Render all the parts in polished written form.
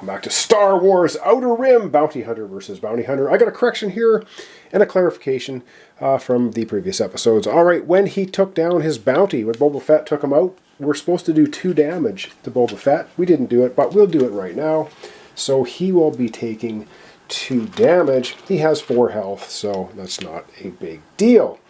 Welcome back to Star Wars Outer Rim, Bounty Hunter versus Bounty Hunter. I got a correction here and a clarification from the previous episodes. Alright, when he took down his bounty, when Boba Fett took him out, we're supposed to do 2 damage to Boba Fett. We didn't do it, but we'll do it right now. So he will be taking 2 damage. He has 4 health, so that's not a big deal.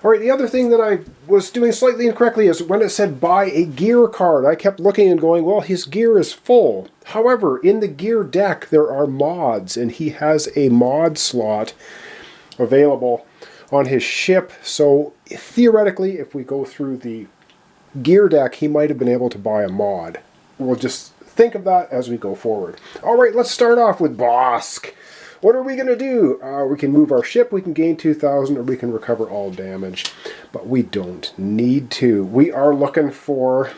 Alright, the other thing that I was doing slightly incorrectly is when it said buy a gear card, I kept looking and going, well, his gear is full. However, in the gear deck, there are mods, and he has a mod slot available on his ship. So, theoretically, if we go through the gear deck, he might have been able to buy a mod. We'll just think of that as we go forward. Alright, let's start off with Bosk. What are we going to do? We can move our ship, we can gain 2,000, or we can recover all damage. But we don't need to. We are looking for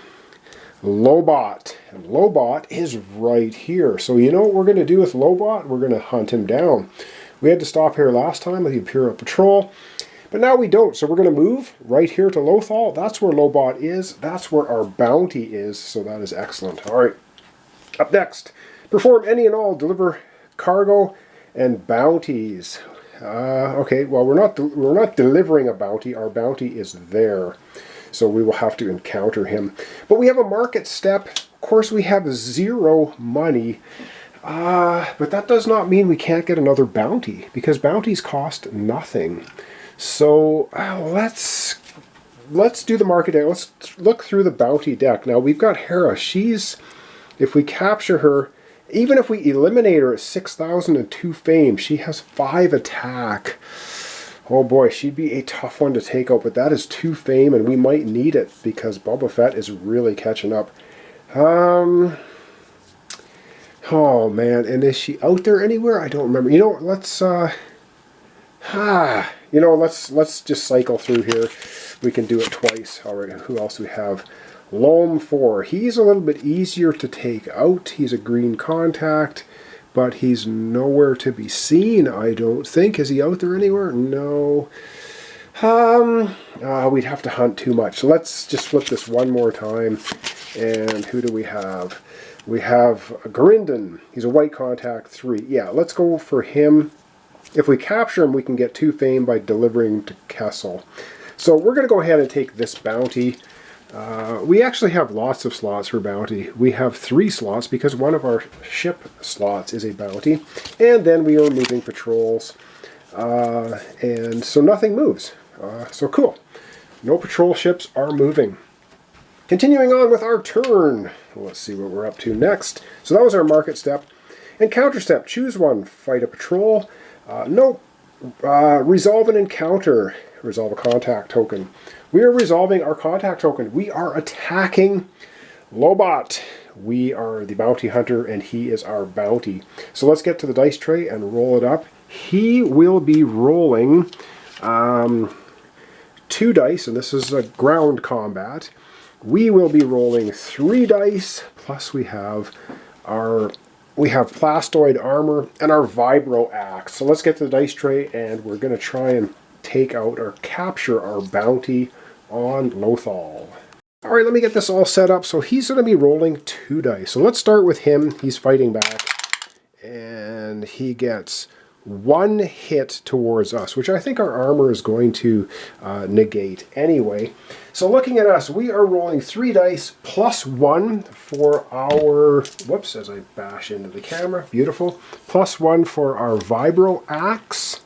Lobot. And Lobot is right here. So you know what we're going to do with Lobot? We're going to hunt him down. We had to stop here last time with the Imperial Patrol. But now we don't. So we're going to move right here to Lothal. That's where Lobot is. That's where our bounty is. So that is excellent. Alright. Up next. Perform any and all deliver cargo and bounties. Okay, well, we're not delivering a bounty. Our bounty is there, so we will have to encounter him. But we have a market step. Of course, we have 0 money, but that does not mean we can't get another bounty, because bounties cost nothing. So let's do the market deck. Let's look through the bounty deck. Now we've got Hera. If we capture her, even if we eliminate her at 6,002 fame, she has 5 attack. Oh boy, she'd be a tough one to take out, but that is 2 fame, and we might need it because Boba Fett is really catching up. Oh man, and is she out there anywhere? I don't remember. You know, let's let's just cycle through here. We can do it twice. Alright, who else do we have? Loam 4. He's a little bit easier to take out. He's a green contact, but he's nowhere to be seen, I don't think. Is he out there anywhere? No. We'd have to hunt too much. So let's just flip this one more time. And who do we have? We have Grindon. He's a white contact 3. Yeah, let's go for him. If we capture him, we can get 2 fame by delivering to Kessel. So we're going to go ahead and take this bounty. We actually have lots of slots for bounty. We have 3 slots because one of our ship slots is a bounty. And then we are moving patrols. And so nothing moves. So cool. No patrol ships are moving. Continuing on with our turn. Let's see what we're up to next. So that was our market step. And counter step. Choose one. Fight a patrol. No. Resolve an encounter. Resolve a contact token. We are resolving our contact token. We are attacking Lobot. We are the bounty hunter, and he is our bounty. So let's get to the dice tray and roll it up. He will be rolling 2 dice, and this is a ground combat. We will be rolling 3 dice, plus we have plastoid armor and our vibro axe. So let's get to the dice tray, and we're going to try and take out or capture our bounty on Lothal. Alright, let me get this all set up. So he's going to be rolling 2 dice. So let's start with him. He's fighting back. And he gets 1 hit towards us, which I think our armor is going to negate anyway. So looking at us, we are rolling 3 dice plus 1 for our... Whoops, as I bash into the camera. Beautiful. Plus 1 for our vibro axe.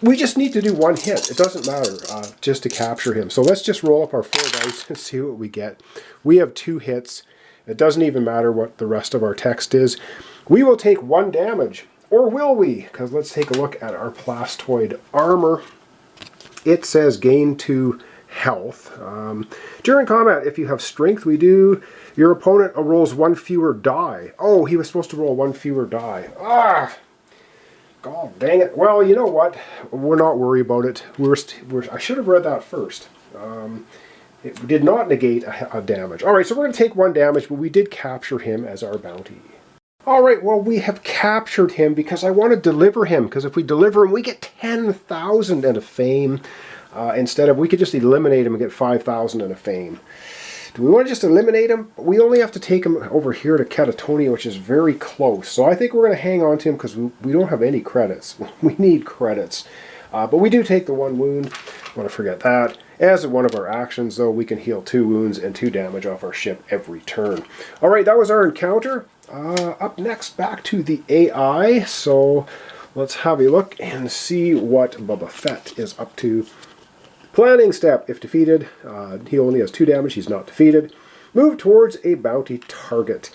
We just need to do 1 hit. It doesn't matter, just to capture him. So let's just roll up our 4 dice and see what we get. We have 2 hits. It doesn't even matter what the rest of our text is. We will take 1 damage. Or will we? Because let's take a look at our plastoid armor. It says gain 2 health. During combat, if you have strength, your opponent rolls 1 fewer die. Oh, he was supposed to roll 1 fewer die. God dang it. Well, you know what? We're not worried about it. I should have read that first. It did not negate a damage. Alright, so we're going to take 1 damage, but we did capture him as our bounty. Alright, well, we have captured him because I want to deliver him. Because if we deliver him, we get 10,000 and a fame. Instead of, we could just eliminate him and get 5,000 and a fame. Do we want to just eliminate him? We only have to take him over here to Catatonia, which is very close. So I think we're going to hang on to him because we don't have any credits. We need credits. But we do take the 1 wound. I want to forget that. As one of our actions, though, we can heal 2 wounds and 2 damage off our ship every turn. All right, that was our encounter. Up next, back to the AI. So let's have a look and see what Boba Fett is up to. Planning step. If defeated, he only has 2 damage. He's not defeated. Move towards a bounty target.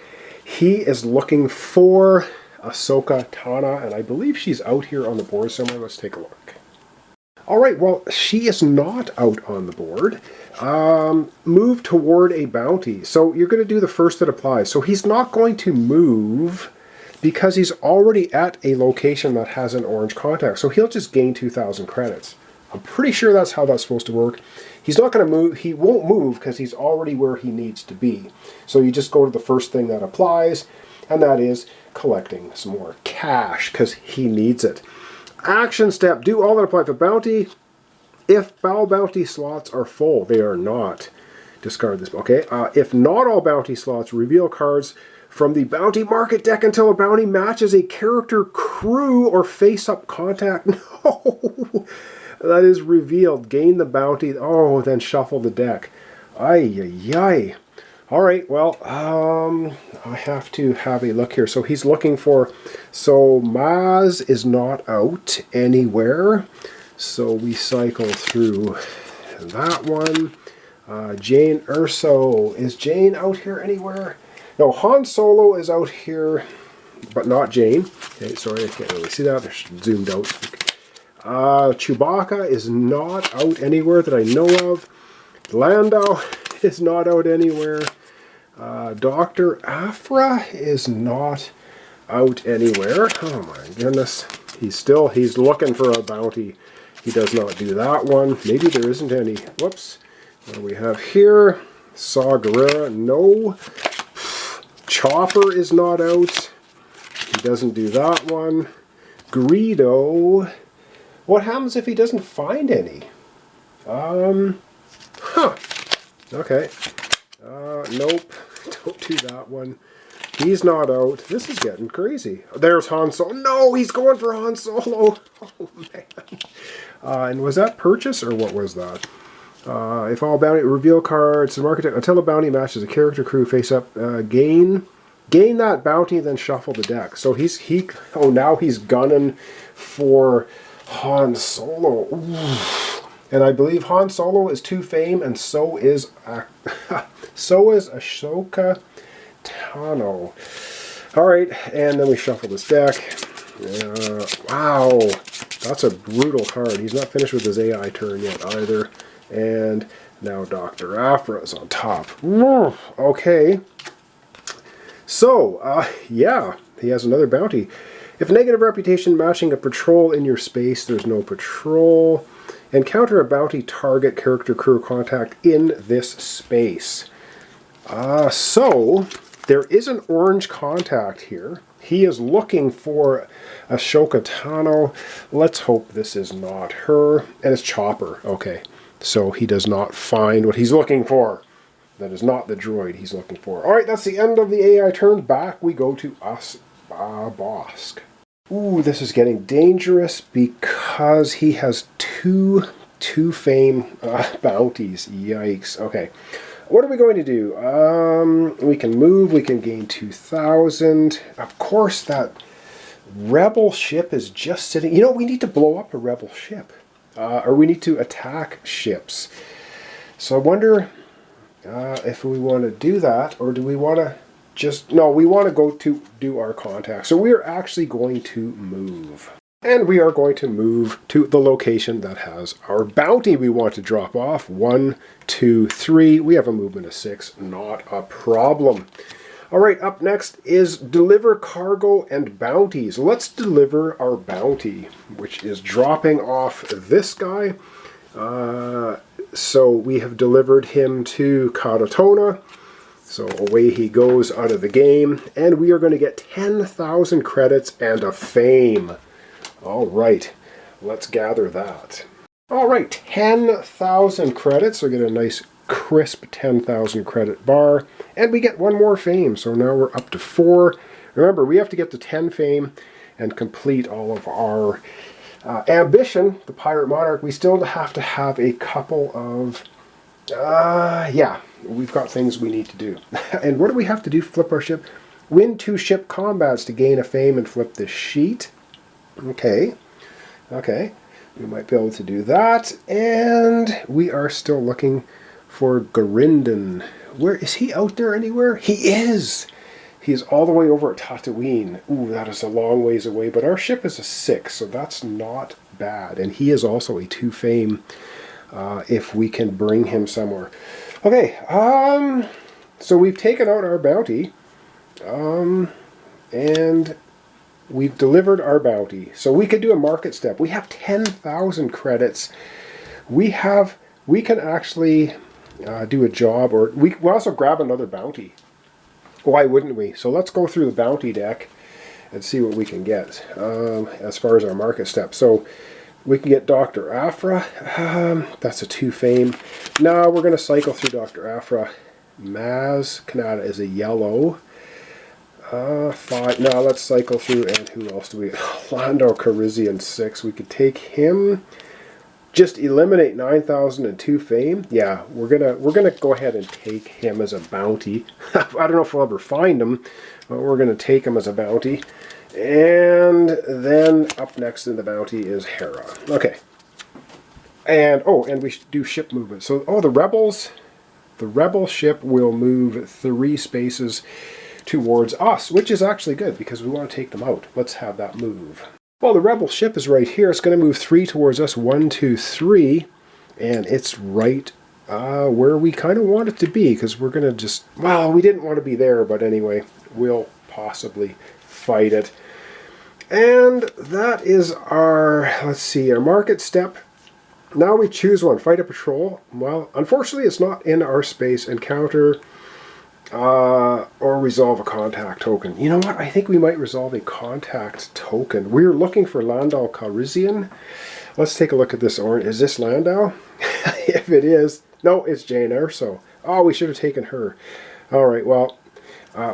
He is looking for Ahsoka Tano, and I believe she's out here on the board somewhere. Let's take a look. All right, well, she is not out on the board. Move toward a bounty. So you're going to do the first that applies. So he's not going to move because he's already at a location that has an orange contact. So he'll just gain 2,000 credits. I'm pretty sure that's how that's supposed to work. He's not going to move. He won't move because he's already where he needs to be. So you just go to the first thing that applies, and that is collecting some more cash because he needs it. Action step. Do all that apply for bounty. If all bounty slots are full, they are not. Discard this. Okay. If not all bounty slots, reveal cards from the bounty market deck until a bounty matches a character, crew, or face-up contact. No. That is revealed. Gain the bounty. Oh, then shuffle the deck. Ay, ay, ay. All right, well, I have to have a look here. So he's looking for... So Maz is not out anywhere. So we cycle through that one. Jyn Erso. Is Jyn out here anywhere? No, Han Solo is out here, but not Jyn. Okay, sorry, I can't really see that. They're zoomed out. Chewbacca is not out anywhere that I know of. Lando is not out anywhere. Dr. Afra is not out anywhere. Oh my goodness. He's looking for a bounty. He does not do that one. Maybe there isn't any. Whoops. What do we have here? Saw Gerrera. No. Chopper is not out. He doesn't do that one. Greedo. What happens if he doesn't find any? Okay. Nope. Don't do that one. He's not out. This is getting crazy. There's Han Solo. No, he's going for Han Solo. Oh, man. And was that purchase, or what was that? If all bounty reveal cards, the market until a bounty matches a character, crew, face up, gain that bounty, then shuffle the deck. So now he's gunning for Han Solo. Ooh. And I believe Han Solo is 2 fame, and so is Ahsoka Tano. All right, and then we shuffle this deck. Wow, that's a brutal card. He's not finished with his AI turn yet either. And now Dr. Afra is on top. Okay. So, yeah, he has another bounty. If negative reputation matching a patrol in your space, there's no patrol. Encounter a bounty target, character, crew, contact in this space. So, there is an orange contact here. He is looking for Ahsoka Tano. Let's hope this is not her. And it's Chopper. Okay. So he does not find what he's looking for. That is not the droid he's looking for. Alright, that's the end of the AI turn. Back we go to us, Bosk. Ooh, this is getting dangerous because he has two fame bounties. Yikes. Okay. What are we going to do? We can move. We can gain 2,000. Of course, that rebel ship is just sitting... You know, we need to blow up a rebel ship. Or we need to attack ships. So I wonder if we want to do that, or do we want to just... No, we want to go to do our contact. So we are actually going to move. And we are going to move to the location that has our bounty we want to drop off. 1, 2, 3. We have a movement of 6. Not a problem. All right, up next is deliver cargo and bounties. Let's deliver our bounty, which is dropping off this guy. So we have delivered him to Karatona. So away he goes out of the game. And we are going to get 10,000 credits and a fame. All right, let's gather that. All right, 10,000 credits. So get a nice crisp 10,000 credit bar. And we get one more fame, so now we're up to 4. Remember, we have to get to 10 fame and complete all of our ambition, the Pirate Monarch. We still have to have a couple of, yeah, we've got things we need to do. And what do we have to do? Flip our ship. Win 2 ship combats to gain a fame and flip this sheet. Okay, okay, we might be able to do that. And we are still looking for Garinden. Where is he? Out there anywhere? He is! He's all the way over at Tatooine. Ooh, that is a long ways away, but our ship is a 6, so that's not bad. And he is also a 2 fame if we can bring him somewhere. Okay, so we've taken out our bounty, and we've delivered our bounty. So we could do a market step. We have 10,000 credits. We can actually do a job, or we also grab another bounty. Why wouldn't we? So let's go through the bounty deck and see what we can get as far as our market step. So we can get Dr. Aphra. That's a 2 fame. Now we're going to cycle through Dr. Aphra. Maz Kanata is a yellow. 5. Now let's cycle through, and who else do we? Lando Calrissian 6. We could take him. Just eliminate 9,002 fame. Yeah, we're gonna go ahead and take him as a bounty. I don't know if we'll ever find him, but we're gonna take him as a bounty. And then up next in the bounty is Hera. Okay. And and we do ship movement. So the rebel ship will move 3 spaces towards us, which is actually good because we want to take them out. Let's have that move. Well, the rebel ship is right here. It's going to move 3 towards us. 1, 2, 3. And it's right where we kind of want it to be, because we're going to just, well, we didn't want to be there, but anyway, we'll possibly fight it. And that is our, let's see, our market step. Now we choose one. Fight a patrol. Well, unfortunately, it's not in our space. Encounter or resolve a contact token. You know what? I think we might resolve a contact token. We're looking for Lando Calrissian. Let's take a look at this orange. Is this Lando? If it is, no, it's Jyn Erso. Oh, we should have taken her. All right, well,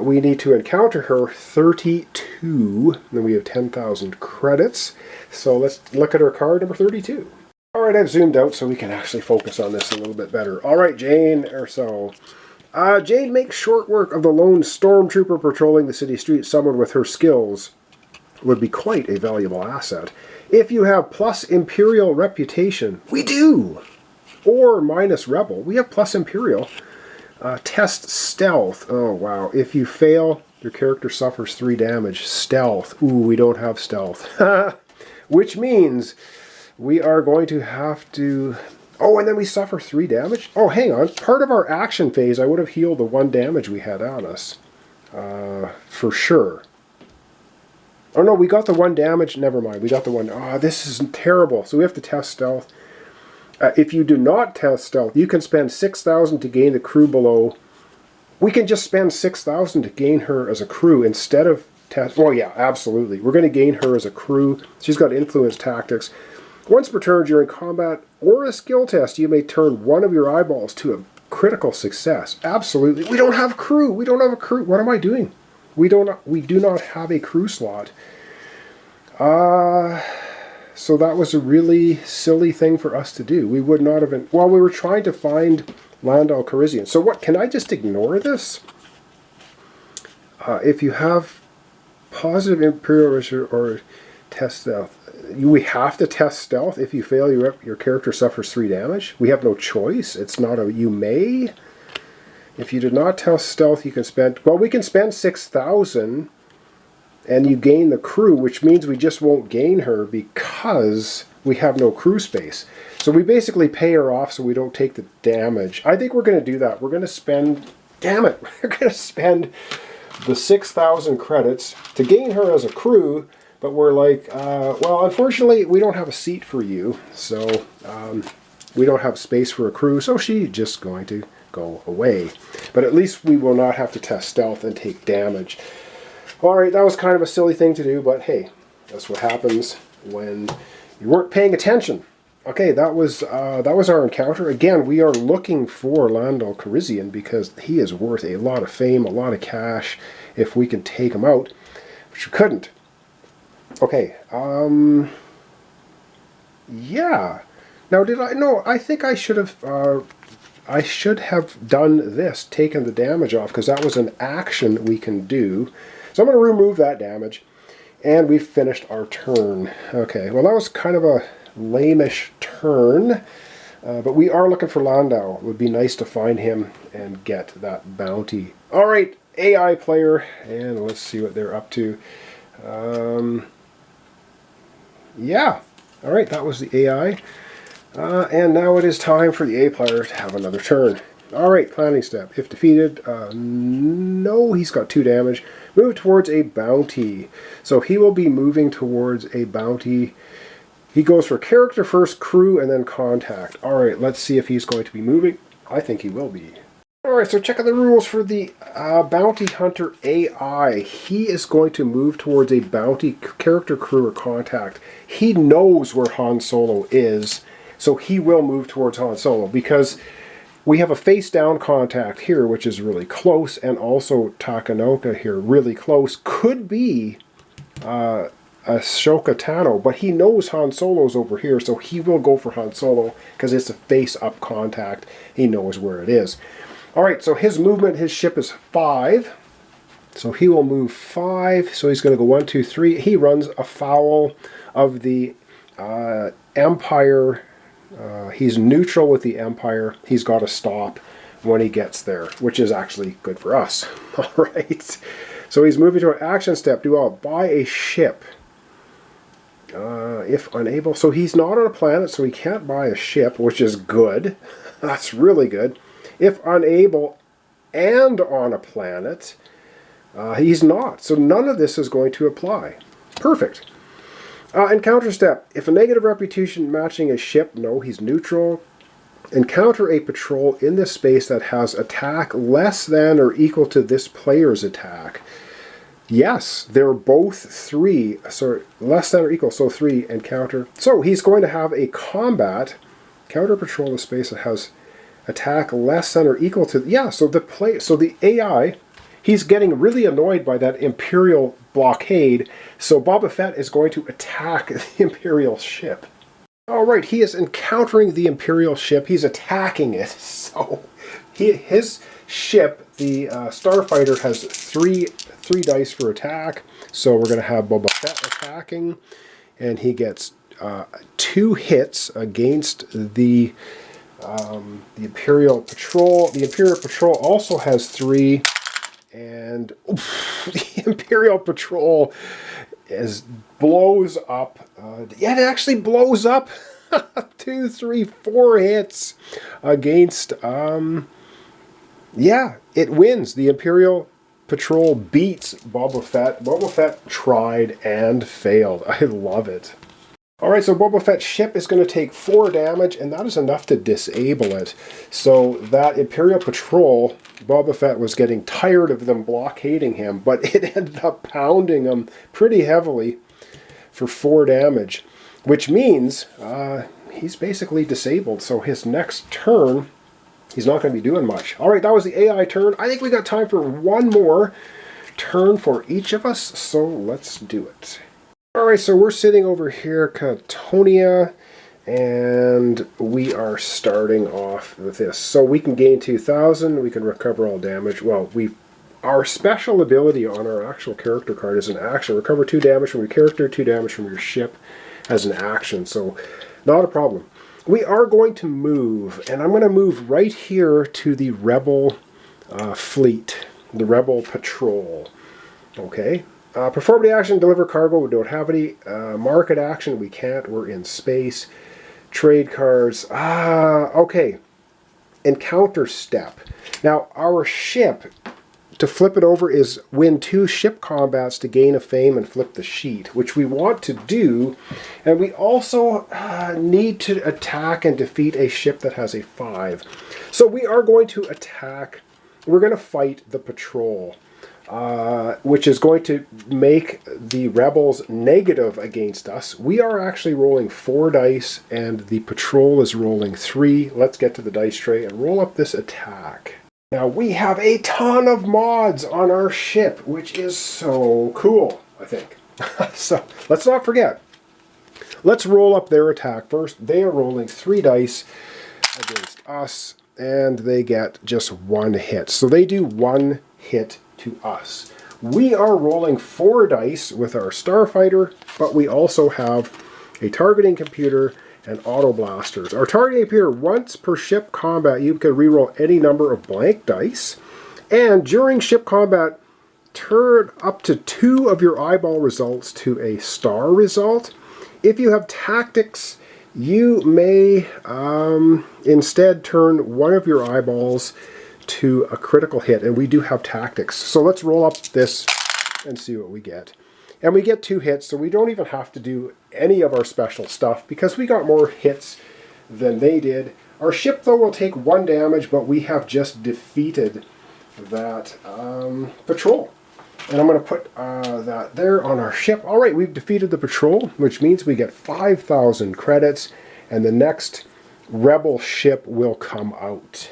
we need to encounter her 32. Then we have 10,000 credits. So let's look at her card, number 32. All right, I've zoomed out so we can actually focus on this a little bit better. All right, Jyn Erso. Jade makes short work of the lone stormtrooper patrolling the city streets. Someone with her skills would be quite a valuable asset. If you have plus Imperial reputation, we do! Or minus Rebel, we have plus Imperial. Test Stealth, oh wow. If you fail, your character suffers 3 damage. Stealth, ooh, we don't have Stealth. Which means we are going to have to... Oh, and then we suffer 3 damage? Oh, hang on. Part of our action phase, I would have healed the 1 damage we had on us. For sure. Oh, no, we got the 1 damage. Never mind. We got the 1. Oh, this is terrible. So we have to test stealth. If you do not test stealth, you can spend 6,000 to gain the crew below. We can just spend 6,000 to gain her as a crew instead of test. Oh, yeah, absolutely. We're going to gain her as a crew. She's got influence tactics. Once per turn during combat or a skill test, you may turn one of your eyeballs to a critical success. Absolutely. We don't have crew. We don't have a crew. What am I doing? We do not have a crew slot. So that was a really silly thing for us to do. We would not have been... Well, we were trying to find Lando Calrissian. So what? Can I just ignore this? If you have positive Imperial or test stealth, we have to test stealth. If you fail, your character suffers 3 damage. We have no choice. It's not a you may. If you did not test stealth, you can spend... Well, we can spend 6,000 and you gain the crew, which means we just won't gain her because we have no crew space. So we basically pay her off so we don't take the damage. I think we're going to do that. We're going to spend... Damn it! We're going to spend the 6,000 credits to gain her as a crew. But we're like, well, unfortunately, we don't have a seat for you, so we don't have space for a crew, so she's just going to go away. But at least we will not have to test stealth and take damage. All right, that was kind of a silly thing to do, but hey, that's what happens when you weren't paying attention. Okay, that was our encounter. Again, we are looking for Lando Calrissian because he is worth a lot of fame, a lot of cash, if we can take him out, which we couldn't. Okay, yeah. Now, did I? No, I think I should have. I should have done this, taken the damage off, because that was an action we can do. So I'm going to remove that damage, and we've finished our turn. Okay, well, that was kind of a lame-ish turn, but we are looking for Lando. It would be nice to find him and get that bounty. All right, AI player, and let's see what they're up to. Yeah, all right, that was the AI. And now it is time for the A player to have another turn. All right, planning step. If defeated, no, he's got 2 damage. Move towards a bounty. So he will be moving towards a bounty. He goes for character first, crew, and then contact. All right, let's see if he's going to be moving. I think he will be. All right, so check out the rules for the Bounty Hunter AI. He is going to move towards a bounty, character, crew, or contact. He knows where Han Solo is, so he will move towards Han Solo because we have a face-down contact here, which is really close, and also Takanoka here, really close. Could be Ahsoka Tano, but he knows Han Solo's over here, so he will go for Han Solo because it's a face-up contact. He knows where it is. All right, so his movement, his ship is 5, so he will move 5. So he's going to go 1, 2, 3. He runs afoul of the Empire. He's neutral with the Empire. He's got to stop when he gets there, which is actually good for us. All right, so he's moving to an action step. Do all buy a ship. If unable, so he's not on a planet, so he can't buy a ship, which is good. That's really good. If unable and on a planet, he's not. So none of this is going to apply. Perfect. Encounter step. If a negative reputation matching a ship, no, he's neutral. Encounter a patrol in this space that has attack less than or equal to this player's attack. Yes, they're both 3, sorry, less than or equal, so 3 encounter. So he's going to have a combat, counter patrol the space that has attack less than or equal to, yeah, so the AI, he's getting really annoyed by that Imperial blockade, so Boba Fett is going to attack the Imperial ship. All right, he is encountering the Imperial ship, he's attacking it, so his ship, the Starfighter, has 3 dice for attack, so we're going to have Boba Fett attacking, and he gets 2 hits against the Imperial Patrol. The Imperial Patrol also has 3, and the Imperial Patrol blows up. Yeah, it actually blows up. 2, 3, 4 hits against. Yeah, it wins. The Imperial Patrol beats Boba Fett. Boba Fett tried and failed. I love it. Alright, so Boba Fett's ship is going to take 4 damage, and that is enough to disable it. So that Imperial Patrol, Boba Fett was getting tired of them blockading him, but it ended up pounding him pretty heavily for 4 damage, which means he's basically disabled. So his next turn, he's not going to be doing much. Alright, that was the AI turn. I think we got time for one more turn for each of us, so let's do it. Alright, so we're sitting over here, Catonia, and we are starting off with this. So we can gain 2,000, we can recover all damage. Well, our special ability on our actual character card is an action. Recover 2 damage from your character, 2 damage from your ship as an action, so not a problem. We are going to move, and I'm going to move right here to the Rebel fleet, the Rebel Patrol. Okay. Performity action, deliver cargo, we don't have any. Market action, we can't, we're in space. Trade cards, okay. Encounter step. Now, our ship, to flip it over, is win 2 ship combats to gain a fame and flip the sheet, which we want to do. And we also need to attack and defeat a ship that has a 5. So we are going to attack, we're going to fight the patrol. which is going to make the rebels negative against us. We are actually rolling 4 dice, and the patrol is rolling 3. Let's get to the dice tray and roll up this attack. Now, we have a ton of mods on our ship, which is so cool, I think. So, let's not forget. Let's roll up their attack first. They are rolling 3 dice against us, and they get just 1 hit. So they do 1 hit to us. We are rolling 4 dice with our starfighter, but we also have a targeting computer and auto blasters. Our targeting computer, once per ship combat, you can reroll any number of blank dice, and during ship combat, turn up to 2 of your eyeball results to a star result. If you have tactics, you may instead turn 1 of your eyeballs to a critical hit, and we do have tactics. So let's roll up this and see what we get. And we get 2 hits, so we don't even have to do any of our special stuff because we got more hits than they did. Our ship, though, will take 1 damage, but we have just defeated that patrol. And I'm going to put that there on our ship. All right, we've defeated the patrol, which means we get 5,000 credits, and the next rebel ship will come out.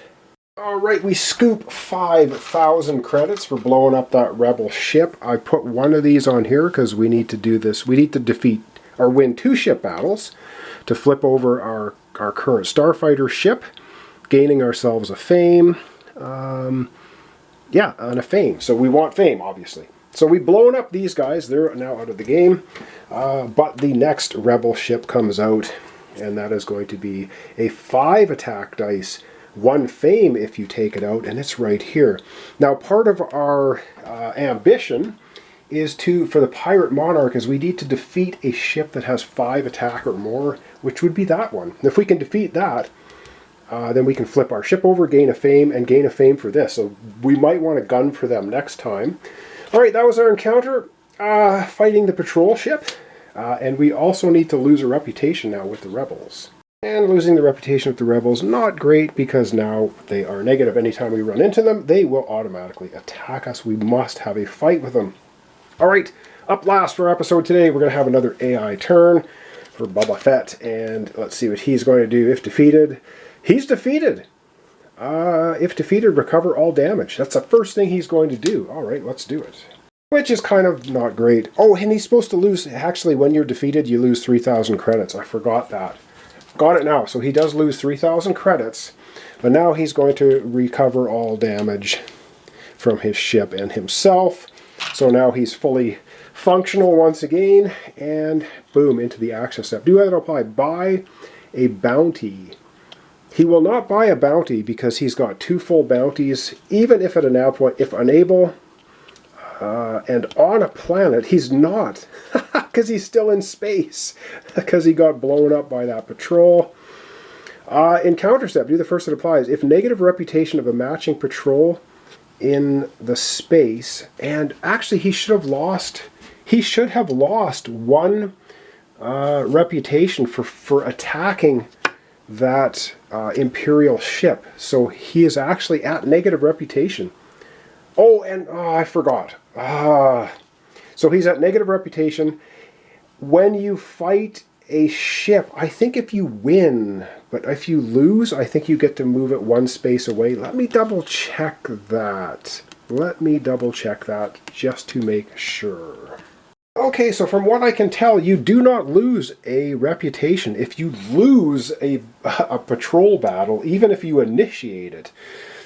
All right, we scoop 5,000 credits for blowing up that rebel ship. I put 1 of these on here because we need to do this. We need to defeat or win 2 ship battles to flip over our current starfighter ship, gaining ourselves a fame. Yeah, and a fame. So we want fame, obviously. So we've blown up these guys. They're now out of the game. But the next rebel ship comes out, and that is going to be a 5 attack dice. 1 fame if you take it out, and it's right here. Now, part of our ambition is for the Pirate Monarch, is we need to defeat a ship that has 5 attack or more, which would be that one. And if we can defeat that, then we can flip our ship over, gain a fame, and gain a fame for this. So we might want to gun for them next time. All right, that was our encounter fighting the patrol ship. And we also need to lose a reputation now with the rebels. And losing the reputation with the rebels, not great, because now they are negative. Anytime we run into them, they will automatically attack us. We must have a fight with them. All right, up last for our episode today, we're going to have another AI turn for Boba Fett. And let's see what he's going to do. If defeated, he's defeated. If defeated, recover all damage. That's the first thing he's going to do. All right, let's do it. Which is kind of not great. Oh, and he's supposed to lose, actually, when you're defeated, you lose 3,000 credits. I forgot that. Got it now. So he does lose 3,000 credits, but now he's going to recover all damage from his ship and himself. So now he's fully functional once again, and boom, into the action step. Do that apply. Buy a bounty. He will not buy a bounty because he's got 2 full bounties, even if at a nav point, if unable, and on a planet, he's not, because he's still in space, because he got blown up by that patrol. Encounter step, do the first that applies. If negative reputation of a matching patrol in the space, and actually he should have lost 1 reputation for attacking that Imperial ship. So he is actually at negative reputation. Oh, and I forgot. So he's at negative reputation. When you fight a ship, I think if you win, but if you lose, I think you get to move it 1 space away. Let me double check that. Just to make sure. Okay, so from what I can tell, you do not lose a reputation if you lose a patrol battle, even if you initiate it.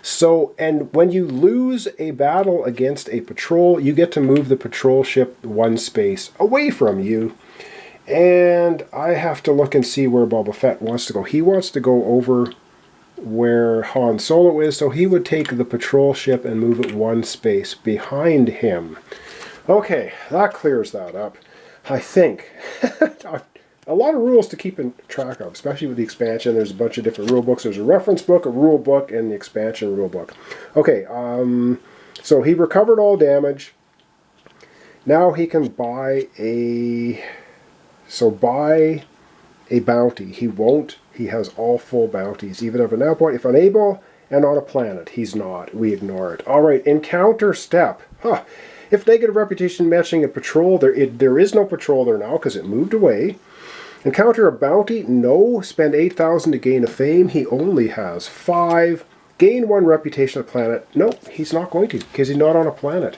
So, and when you lose a battle against a patrol, you get to move the patrol ship 1 space away from you. And I have to look and see where Boba Fett wants to go. He wants to go over where Han Solo is, so he would take the patrol ship and move it 1 space behind him. Okay, that clears that up, I think. A lot of rules to keep in track of, especially with the expansion. There's a bunch of different rule books. There's a reference book, a rule book, and the expansion rule book. Okay, so he recovered all damage. Now he can buy a bounty. He won't. He has all full bounties. Even at a now point, if unable, and on a planet. He's not. We ignore it. All right, encounter step. Huh. If negative reputation matching a patrol, there is no patrol there now because it moved away. Encounter a bounty? No. Spend 8,000 to gain a fame. He only has 5. Gain 1 reputation on a planet. No, he's not going to because he's not on a planet.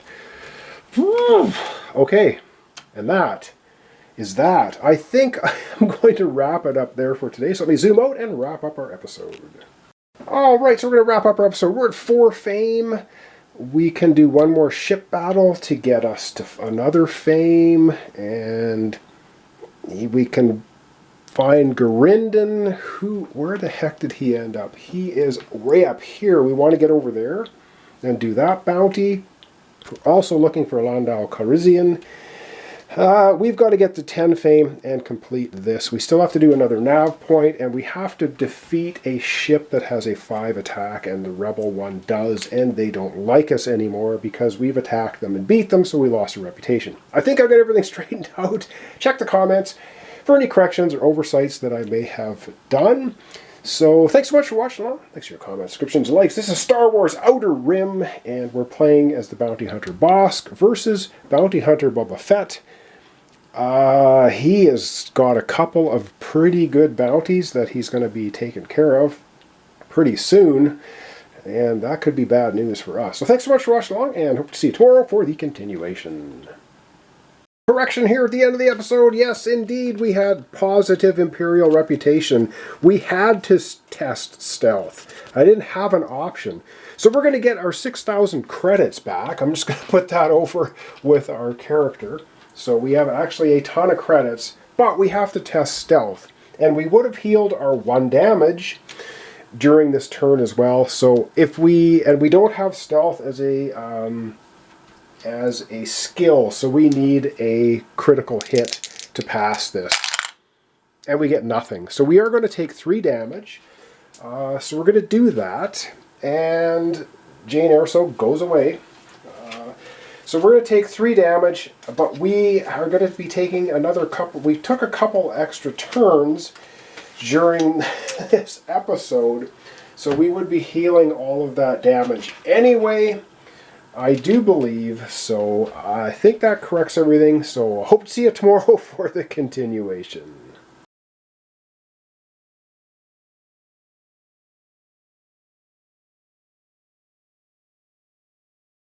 Okay, and that is that. I think I'm going to wrap it up there for today. So let me zoom out and wrap up our episode. All right, so we're going to wrap up our episode. We're at 4 fame. We can do one more ship battle to get us to another fame, and we can find Garinden. Where the heck did he end up? He is way up here. We want to get over there and do that bounty. We're also looking for Lando Calrissian. We've got to get to 10 fame and complete this. We still have to do another nav point, and we have to defeat a ship that has a 5 attack, and the rebel one does, and they don't like us anymore because we've attacked them and beat them, so we lost a reputation. I think I've got everything straightened out. Check the comments for any corrections or oversights that I may have done. So thanks so much for watching along. Thanks for your comments, subscriptions, and likes. This is Star Wars Outer Rim, and we're playing as the Bounty Hunter Bosk versus Bounty Hunter Boba Fett. He has got a couple of pretty good bounties that he's going to be taken care of pretty soon, and that could be bad news for us. So thanks so much for watching along, and hope to see you tomorrow for the continuation. Correction here at the end of the episode. Yes, indeed, we had positive Imperial reputation. We had to test stealth. I didn't have an option. So we're going to get our 6,000 credits back. I'm just going to put that over with our character. So we have actually a ton of credits, but we have to test stealth. And we would have healed our 1 damage during this turn as well. So if we don't have stealth as a skill, so we need a critical hit to pass this. And we get nothing. So we are going to take 3 damage. So we're going to do that. And Jyn Erso goes away. So we're going to take 3 damage, but we are going to be taking another couple. We took a couple extra turns during this episode, so we would be healing all of that damage anyway, I do believe. So I think that corrects everything. So I hope to see you tomorrow for the continuation.